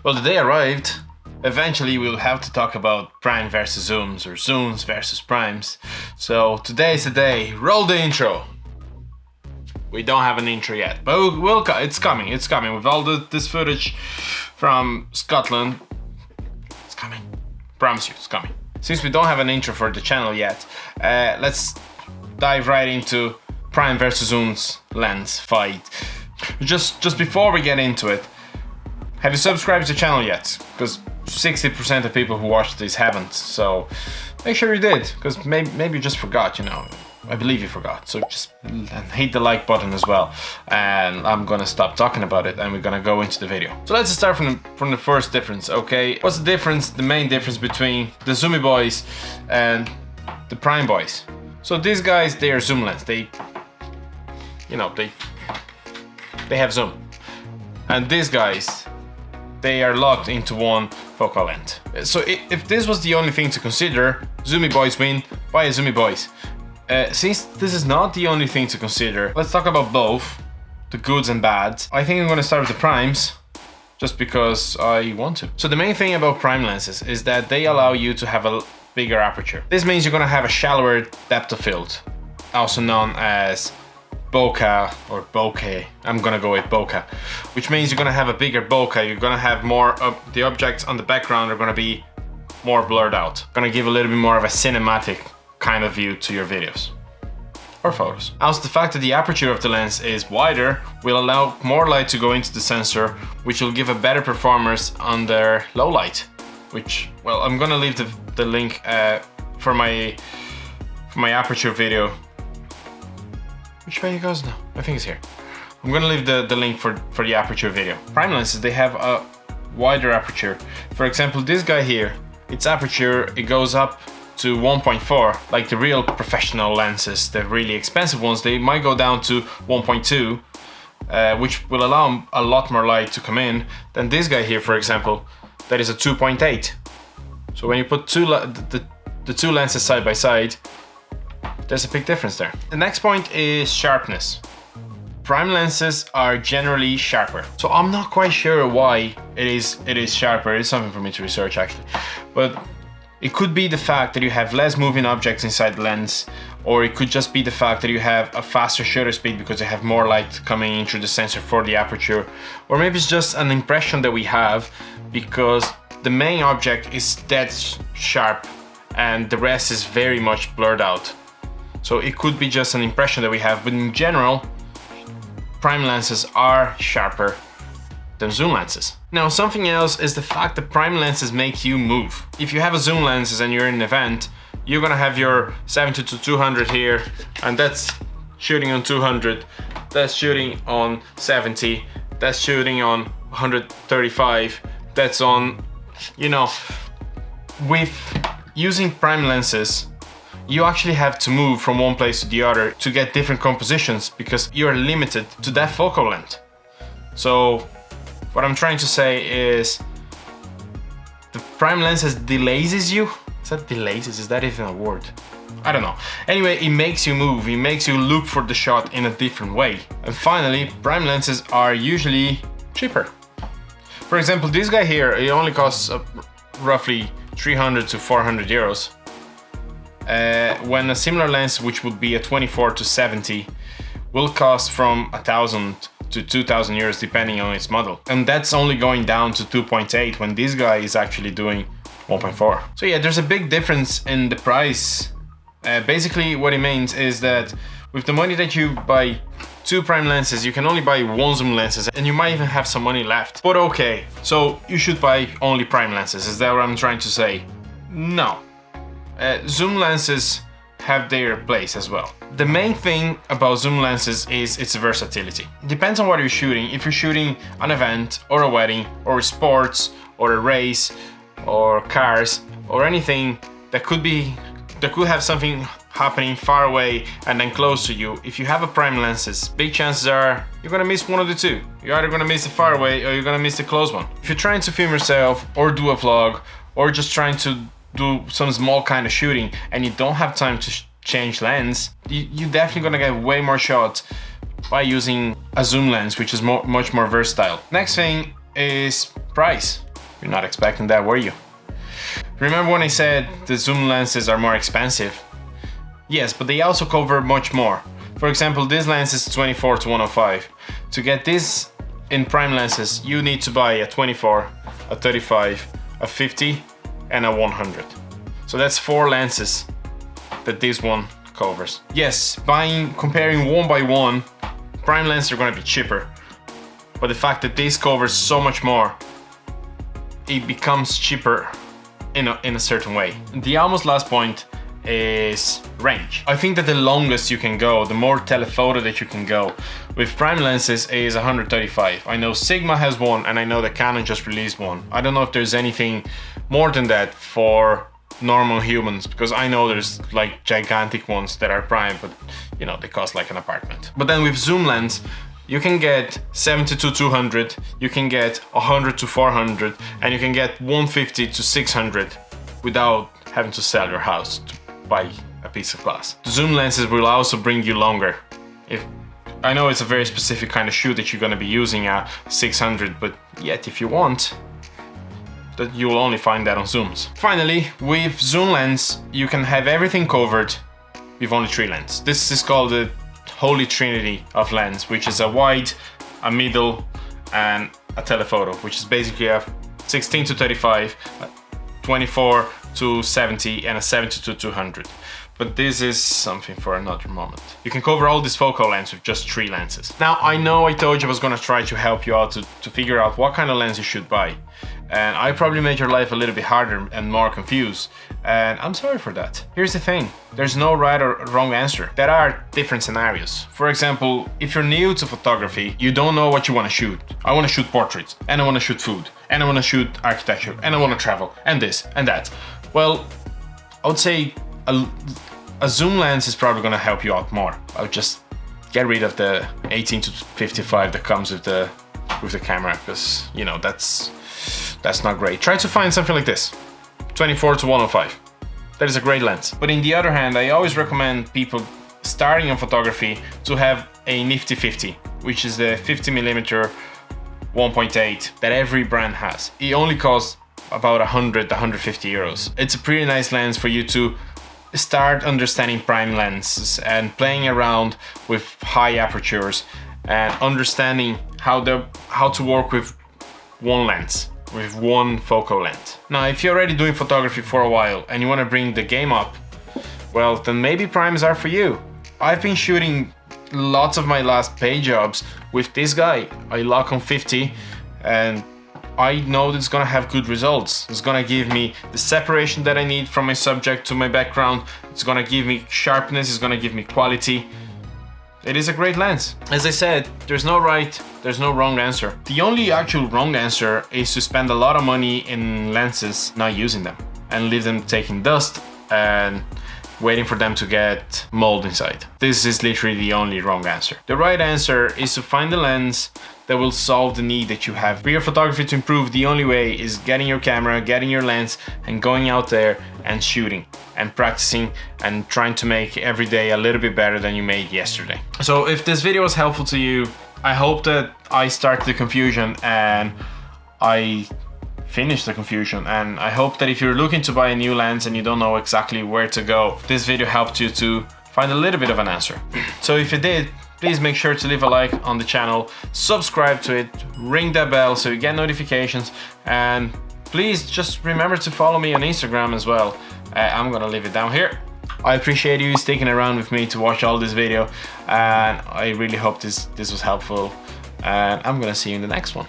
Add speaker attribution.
Speaker 1: Well, the day arrived. Eventually we'll have to talk about prime versus zooms, or zooms versus primes. So today's the day. Roll the intro. We don't have an intro yet, but it's coming. With all this footage from Scotland, it's coming. Promise you, it's coming. Since we don't have an intro for the channel yet, let's dive right into prime versus zooms lens fight. Just before we get into it, have you subscribed to the channel yet? Because 60% of people who watch this haven't, so make sure you did, because maybe you just forgot, you know. I believe you forgot, so just hit the like button as well. And I'm gonna stop talking about it and we're gonna go into the video. So let's start from the first difference, okay? What's the difference, the main difference between the zoomy boys and the prime boys? So these guys, they are zoom lens. They have zoom. And these guys, they are locked into one focal length. So if this was the only thing to consider, zoomy boys win. Buy a zoomy boys. Since this is not the only thing to consider, let's talk about both, the goods and bads. I think I'm gonna start with the primes, just because I want to. So the main thing about prime lenses is that they allow you to have a bigger aperture. This means you're gonna have a shallower depth of field, also known as bokeh or bokeh. I'm gonna go with bokeh, which means you're gonna have a bigger bokeh. You're gonna have more of the objects on the background are gonna be more blurred out. Gonna give a little bit more of a cinematic kind of view to your videos or photos. Also, the fact that the aperture of the lens is wider will allow more light to go into the sensor, which will give a better performance under low light. Which, well, I'm gonna leave the link for my aperture video. Which way it goes now? I think it's here. I'm gonna leave the link for the aperture video. Prime lenses, they have a wider aperture. For example, this guy here, its aperture, it goes up to 1.4, like the real professional lenses, the really expensive ones, they might go down to 1.2, which will allow a lot more light to come in than this guy here, for example, that is a 2.8. So when you put the two lenses side by side, there's a big difference there. The next point is sharpness. Prime lenses are generally sharper. So I'm not quite sure why it is sharper. It's something for me to research actually. But it could be the fact that you have less moving objects inside the lens, or it could just be the fact that you have a faster shutter speed because you have more light coming in through the sensor for the aperture. Or maybe it's just an impression that we have because the main object is dead sharp and the rest is very much blurred out. So it could be just an impression that we have, but in general, prime lenses are sharper than zoom lenses. Now, something else is the fact that prime lenses make you move. If you have a zoom lenses and you're in an event, you're gonna have your 70 to 200 here, and that's shooting on 200, that's shooting on 70, that's shooting on 135, that's on, you know, with using prime lenses, you actually have to move from one place to the other to get different compositions because you're limited to that focal length. So what I'm trying to say is the prime lenses delays you. Is that delays? Is that even a word? I don't know. Anyway, it makes you move. It makes you look for the shot in a different way. And finally, prime lenses are usually cheaper. For example, this guy here, it only costs roughly 300 to 400 euros. When a similar lens, which would be a 24 to 70, will cost from 1,000 to 2,000 euros depending on its model. And that's only going down to 2.8 when this guy is actually doing 1.4. So yeah, there's a big difference in the price. Basically what it means is that with the money that you buy two prime lenses, you can only buy one zoom lenses and you might even have some money left. But okay, so you should buy only prime lenses. Is that what I'm trying to say? No. Zoom lenses have their place as well. The main thing about zoom lenses is its versatility. Depends on what you're shooting. If you're shooting an event or a wedding or sports or a race or cars or anything that could have something happening far away and then close to you, if you have a prime lenses, big chances are you're gonna miss one of the two. You're either gonna miss the far away or you're gonna miss the close one. If you're trying to film yourself or do a vlog or just trying to do some small kind of shooting and you don't have time to change lens, you're definitely gonna get way more shots by using a zoom lens, which is much more versatile. Next thing is price. You're not expecting that, were you? Remember when I said the zoom lenses are more expensive? Yes, but they also cover much more. For example, this lens is 24 to 105. To get this in prime lenses, you need to buy a 24, a 35, a 50, and a 100. So that's 4 lenses that this one covers. Yes, comparing one by one, prime lenses are going to be cheaper. But the fact that this covers so much more, it becomes cheaper in a certain way. The almost last point is range. I think that the longest you can go, the more telephoto that you can go with prime lenses is 135. I know Sigma has one, and I know that Canon just released one. I don't know if there's anything more than that for normal humans, because I know there's like gigantic ones that are prime, but you know, they cost like an apartment. But then with zoom lens, you can get 70 to 200, you can get 100 to 400, and you can get 150 to 600 without having to sell your house to buy a piece of glass. The zoom lenses will also bring you longer. I know it's a very specific kind of shoot that you're going to be using a 600, but yet if you want, that you'll only find that on zooms. Finally, with zoom lens, you can have everything covered with only 3 lenses. This is called the holy trinity of lens, which is a wide, a middle, and a telephoto, which is basically a 16 to 35, a 24 to 70, and a 70 to 200. But this is something for another moment. You can cover all this focal length with just 3 lenses. Now, I know I told you I was gonna try to help you out to figure out what kind of lens you should buy. And I probably made your life a little bit harder and more confused. And I'm sorry for that. Here's the thing, there's no right or wrong answer. There are different scenarios. For example, if you're new to photography, you don't know what you wanna shoot. I wanna shoot portraits, and I wanna shoot food, and I wanna shoot architecture, and I wanna travel, and this, and that. Well, I would say a zoom lens is probably gonna help you out more. I would just get rid of the 18 to 55 that comes with the camera, because you know that's not great. Try to find something like this, 24 to 105. That is a great lens. But in the other hand, I always recommend people starting in photography to have a nifty 50, which is the 50mm 1.8 that every brand has. It only costs about 100 to 150 euros. It's a pretty nice lens for you to start understanding prime lenses and playing around with high apertures and understanding how to work with one lens, with one focal length. Now, if you're already doing photography for a while and you want to bring the game up, well, then maybe primes are for you. I've been shooting lots of my last paid jobs with this guy. I lock on 50 and I know that it's gonna have good results. It's gonna give me the separation that I need from my subject to my background. It's gonna give me sharpness, it's gonna give me quality. It is a great lens. As I said, there's no right, there's no wrong answer. The only actual wrong answer is to spend a lot of money in lenses not using them and leave them taking dust and waiting for them to get mold inside. This is literally the only wrong answer. The right answer is to find a lens that will solve the need that you have. For your photography to improve, the only way is getting your camera, getting your lens, and going out there and shooting and practicing and trying to make every day a little bit better than you made yesterday. So if this video was helpful to you, I hope that I start the confusion and I finish the confusion, and I hope that if you're looking to buy a new lens and you don't know exactly where to go, this video helped you to find a little bit of an answer. So if it did, please make sure to leave a like on the channel, subscribe to it, ring that bell so you get notifications, and please just remember to follow me on Instagram as well. I'm gonna leave it down here. I appreciate you sticking around with me to watch all this video, and I really hope this was helpful, and I'm gonna see you in the next one.